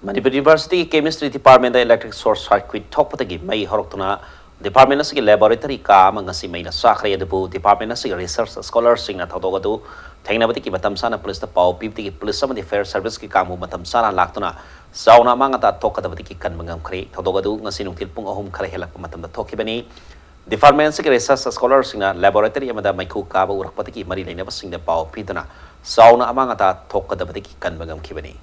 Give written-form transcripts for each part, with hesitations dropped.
Manipur University Chemistry Department electric source circuit thokpatagi mai horokna department asigi laboratory ka mangasi mai na sakre debu department asigi research scholars sing na thodogadu thainabati ki matam sana police ta pau pipti ki police samadi fair service ki kamu matam sana laktuna sauna mangata thokadabati ki kanmangam khre thodogadu ngasi nungtil pung ahum khare helak matam da thokibani department asigi research scholars sing na laboratory amada maiku ka ba urakpati ki mari leina basing da pau pidana sauna mangata thokadabati ki kanmangam khibani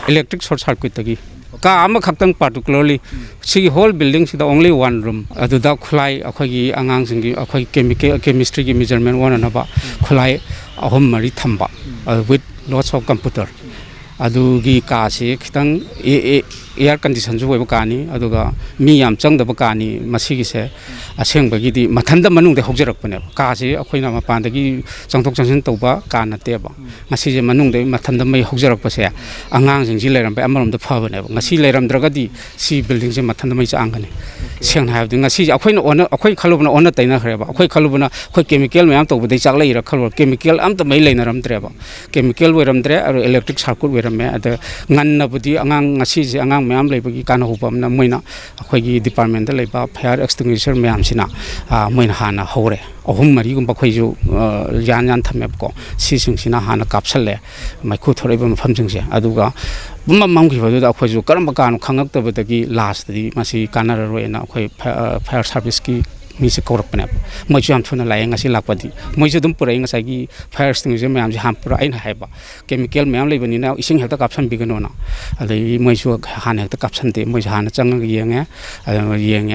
Electric short circuit tagi ka ama khaktang particularly si whole building sida only one room adu da khulai akhoi angang singi akhoi chemistry ki measurement one anaba khulai ahom mari thamba with lots of computer adu gi ka se khitang air condition ju weba kani aduga mi yam chang da ba kani masi gi se aseng ba gi di mathanda manung de hokjerak pane ka se akhoina ma pan da gi changtok changsin toba ka na te ba ngasi je manung de mathanda mai hokjerak pa se angang jing ji leram ba amarom da pha ba ne ba ngasi leram draga di si building je mathanda mai chang gani seng ha de ngasi akhoina ona akhoi khalubna ona taina khre ba akhoi khalubna akhoi chemical mayam to ba dei chak lai ra khalwa chemical am ta mai leina ram tre ba chemical weram tre aro electric circuit weram me ada ngan na budi angang ngasi je angang mayam leibagi kana hupam na moina akhoi department da leiba fire extinguisher mayam sina moina hana hore ahum mari gum bakhoi ju yan yan thamep ko si sing sina hana kapsale mai khu thorei ba pham sing se aduga bumma mam ki badu da akhoi ju karam kan khangak ta badagi last di masi kana roi na akhoi fire service ki mi se korap pane moi chu am thuna lai ngasi lakpadi moi chu dum purai ngasai gi fire extinguisher mayam ji ham pura aina haiba chemical mayam leibani na ising hekta kapsan bigano na adai moi chu han hekta kapsan te moi han chang yenge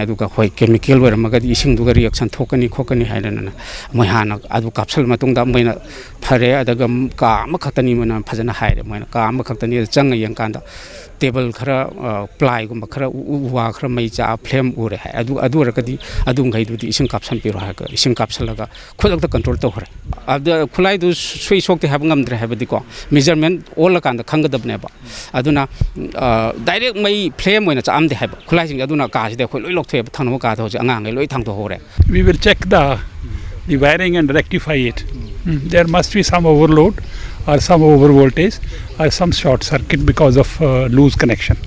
adu ka khoi chemical weram ga ising du ga reaction thokani khokani haidana na moi han adu kapsal matung da moi na phare adaga ka ma khatani mana phajana haire moi na ka ma khatani chang yang kan da table khara ply gum khara wa khara mai cha flame ure hai adu rakadi adu ngai du ising kapsan piro ha ka ising kapsalaga khodak da control to hore ada khulai du sui sok te hab ngam dre ha badi ko measurement all kan da khang gadab ne ba aduna direct mai flame oina cha am de ha ba khulai sing aduna ka si de khoi loi lok the thang no ka tho ja angang loi thang to hore we will check the wiring and rectify it. There must be some overload or some over voltage or some short circuit because of loose connection.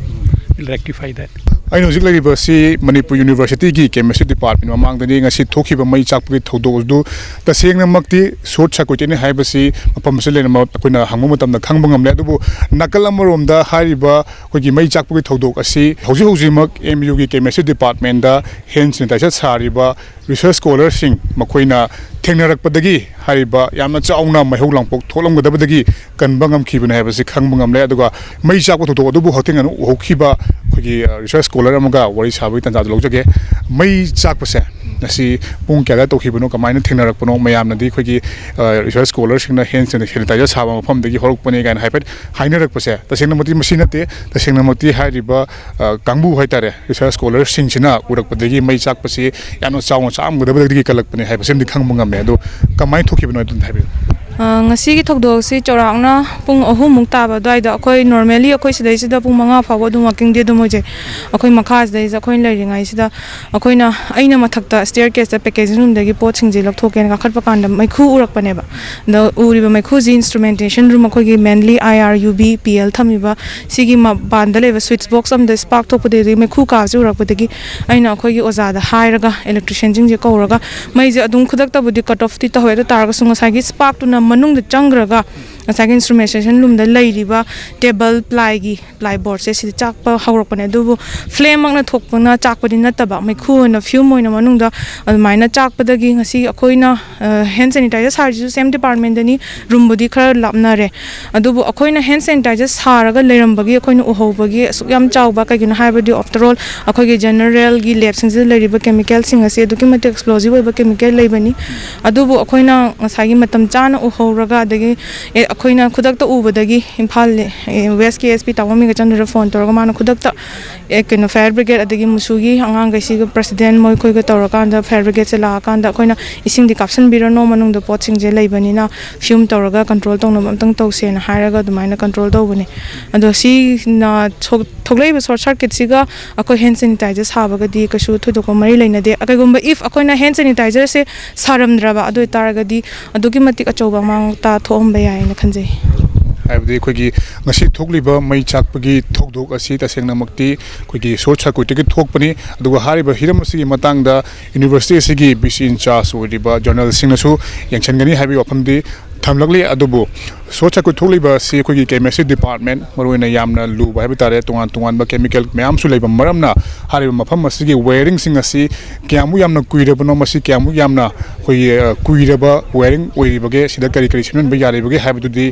We'll rectify that. I know University Manipur University ki chemistry department among the ngasi thoki ba mai chak pi thodo du ta seng na makti short circuit ni hai basi mapam sele na koina hangmu matam na khangba ngam le adu nakal amarom da hariba ko gi mai chak pi thodo asi hoji hoji mak MU ki chemistry department da hand sanitizer sariba research scholar sing makoina thengnarak padagi hariba yamna chauna mai hoglang pok tholam gada badagi kanba ngam khibuna hai basi khangba ngam le adu mai chak pi thodo adu bu hoteng anu hokhiba ko gi research scholar amaga wari sabi tan jadu lojage mai chak pase asi pung kya da to khibunu kamaina thengnarak pano mayam na di ko gi research scholar sing na hand sanitizer saba mafam dagi horok pani gan haipet hainarak pase ta sengna mati machine te ta sengna mati hariba kangbu haitare research scholar sing sina urak padagi mai chak pase yano chaung cham gada badagi kalak pani haipa sem di khangbu ngam me do kamai thokibunu dun haibe ngasi ki thokdok si chorakna pung ahum muk ta ba dai da akhoi normally akhoi sidai sida pung manga phawa du walking de du moje akhoi makha dai za akhoi lai ringai sida akhoi na aina mathakta staircase ta packaging room dagi pot sing je lok thoken ka khatpa kan da maikhu urak pane ba da uri ba maikhu ji instrumentation room akhoi gi mainly IR UV PL thami ba sigi ma banda le switch box am da spark thok pade maikhu ka ju urak pade gi aina akhoi gi oza da hairaga electrician jing je kauraga mai je adung khudak ta budi cut off ti ta hoida tar ga sunga sagi spark tu na manung de changraga asagi instrumentation room da lairiba table ply board se si chakpa hawrokpane du flame mak na thokpana chakpadi nataba mai khu na fume moina manung da maina chakpadagi ngasi akoina hand sanitizer sarju same department dani room bodi khara lapna re adubu akoina hand sanitizer saraga leirambagi akoina uhobagi yam chawba ka gina haibadi after all akogi general gi lab sing je lairiba chemical sing ase aduki mate explosive oiba chemical leibani adubu akoina ngasagi matam chana uhoraga adagi ꯑꯩꯈꯣꯏꯅ ꯈꯨꯗꯛꯇ ꯎꯕꯗꯒꯤ ꯏꯝꯐꯥꯜ ꯋꯦꯁꯀꯤ S P ꯇꯥꯃꯣꯃꯤꯒ ꯆꯟꯗꯨꯔ phone ꯇꯧꯔꯒ ꯃꯥꯅ ꯈꯨꯗꯛꯇ ꯀꯩꯅꯣ Fire brigade ꯑꯗꯒꯤ ꯃꯨꯁꯨꯒꯤ ꯑꯉꯥꯡꯈꯩꯁꯤꯒ president ꯃꯣꯏ ꯈꯣꯏꯒ ꯇꯧꯔꯀꯥꯟꯗ ꯐꯥꯌꯔ ꯕ꯭ꯔꯤꯒꯦꯗꯁꯦ ꯂꯥꯛꯑꯀꯥꯟꯗ ꯑꯩꯈꯣꯏꯅ ꯏꯁꯤꯡꯗꯤ ꯀꯥꯞꯁꯤꯟꯕꯤꯔꯅꯣ ꯃꯅꯨꯡꯗ ꯄꯣꯠꯁꯤꯡꯁꯦ ꯂꯩꯕꯅꯤꯅ ꯐ꯭ꯌꯨꯝ ꯇꯧꯔꯒ ꯀꯟꯇ꯭ꯔꯣꯜ ꯇꯧꯅꯕ ꯑꯝꯇꯪ ꯇꯧꯁꯦꯅ ꯍꯥꯏꯔꯒ ꯑꯗꯨꯃꯥꯏꯅ ꯀꯟꯇ꯭ꯔꯣल ꯇꯧꯕꯅꯦ ꯑꯗꯣ ꯁꯤꯅ ꯊꯣꯛꯂꯛꯏꯕ ꯁꯣꯔꯠ ꯁꯥꯔꯀꯤꯠꯁꯤꯒ ꯑꯩꯈꯣꯏ ꯍꯦꯟ ꯁꯦꯅꯤꯇꯥꯏꯖꯔ ꯁꯥꯕꯒꯗꯤ ꯀꯩꯁꯨ ꯊꯣꯏꯗꯣꯛꯄ ꯃꯔꯤ ꯂꯩꯅꯗꯦ ꯀꯩꯒꯨꯝꯕ ꯏꯐ ꯑꯩꯈꯣꯏꯅ ꯍꯦꯟ ꯁꯦꯅꯤꯇꯥꯏꯖꯔꯁꯦ ꯁꯥꯔꯝꯗ꯭ꯔꯕ ꯑꯗꯨ ꯑꯣꯏꯇꯥꯔꯒꯗꯤ ꯑꯗꯨꯛꯀꯤ ꯃꯇꯤꯛ ꯑꯆꯧꯕ ꯑꯃꯥꯡꯇ ꯊꯣꯛꯑꯝꯕ ꯌꯥꯏꯅ ꯈꯟꯖꯩ ꯍꯥꯏꯕꯗꯤ ꯑꯩꯈꯣꯏꯒꯤ ꯉꯁꯤ ꯊꯣꯛꯂꯤꯕ ꯃꯩ ꯆꯥꯛꯄꯒꯤ ꯊꯧꯗꯣꯛ ꯑꯁꯤ ꯇꯁꯦꯡꯅꯃꯛꯇꯤ ꯑꯩꯈꯣꯏꯒꯤ ꯁꯣꯔꯠ ꯁꯥꯔꯀ꯭ꯌꯨꯠꯇꯒꯤ ꯊꯣꯛꯄꯅꯤ ꯑꯗꯨꯒ ꯍꯥꯏꯔꯤꯕ ꯍꯤꯔꯝ ꯑꯁꯤꯒꯤ ꯃꯇꯥꯡꯗ ꯌꯨꯅꯤꯚꯔꯁꯤꯇꯤ ꯑꯁꯤꯒꯤ ꯕꯤ ꯁꯤ ꯏꯟꯆꯥꯔꯖ ꯑꯣꯏꯔꯤꯕ ꯖꯔꯅꯦꯜꯁꯤꯡꯅꯁꯨ ꯌꯦꯡꯁꯤꯟꯒꯅꯤ ꯍꯥꯏꯕꯒꯤ ꯋꯥꯐꯝꯗꯤ ꯊꯝꯂꯛꯂꯤ ꯑꯗꯨꯕꯨ ꯁꯣꯔꯠ ꯁꯥꯔꯀ꯭ꯌꯨꯠ ꯊꯣꯛꯂꯤꯕ ꯑꯁꯤ ꯑꯩꯈꯣꯏꯒꯤ ꯀꯦꯃꯤꯁꯇ꯭ꯔꯤ ꯗꯤꯄꯥꯔꯠꯃꯦꯟ ꯃꯔꯨꯑꯣꯏꯅ ꯌꯥꯝꯅ ꯂꯨꯕ ꯍꯥꯏꯕ ꯇꯥꯔꯦ ꯇꯣꯉꯥꯟ ꯇꯣꯉꯥꯟꯕ ꯀꯦꯃꯤꯀꯦꯜ ꯃꯌꯥꯝꯁꯨ ꯂꯩꯕ ꯃꯔꯝꯅ ꯍꯥꯏꯔꯤꯕ ꯃꯐꯝ ꯑꯁꯤꯒꯤ ꯋꯦꯌꯔꯤꯡꯁꯤꯡ ꯑꯁꯤ ꯀꯌꯥꯃꯨꯛ ꯌꯥꯝꯅ ꯀꯨꯏꯔꯕꯅꯣ ꯃꯁꯤ ꯀꯌꯥꯃꯨꯛ ꯌꯥꯝꯅ ꯑꯩꯈꯣꯏꯒꯤ ꯀꯨꯏꯔꯕ ꯋꯦꯌꯔꯤꯡ ꯑꯣꯏꯔꯤꯕꯒꯦ ꯁꯤꯗ ꯀꯔꯤ ꯀꯔꯤ ꯁꯦꯝꯖꯤꯟꯕ ꯌꯥꯔꯤꯕꯒꯦ ꯍꯥꯏꯕꯗꯨꯗꯤ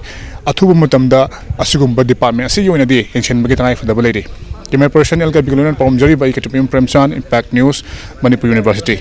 ꯑꯊꯨꯕ ꯃꯇꯝꯗ ꯑꯁꯤꯒꯨꯝꯕ ꯗꯤꯄꯥꯔꯠꯃꯦꯟ ꯑꯁꯤꯒꯤ ꯑꯣꯏꯅꯗꯤ ꯌꯦꯡꯁꯤꯟꯕꯒꯤ ꯇꯉꯥꯏꯐꯗꯕ ꯂꯩꯔꯤ ꯀꯦꯃꯦꯔꯥ ꯄꯔꯁꯟ ꯑꯦꯜ ꯀꯦ ꯕꯤꯒꯂꯣꯅ ꯄꯥꯎꯝꯖꯔꯤꯕ ꯑꯩ ꯀꯦꯇ꯭ꯔꯤꯄꯤꯌꯝ ꯄ꯭ꯔꯦꯝꯆꯥꯟ ꯏꯝꯄꯦꯛ ꯅ꯭ꯌꯨꯁ ꯃꯅꯤꯄꯨꯔ ꯌꯨꯅꯤꯚꯔꯁꯤꯇꯤ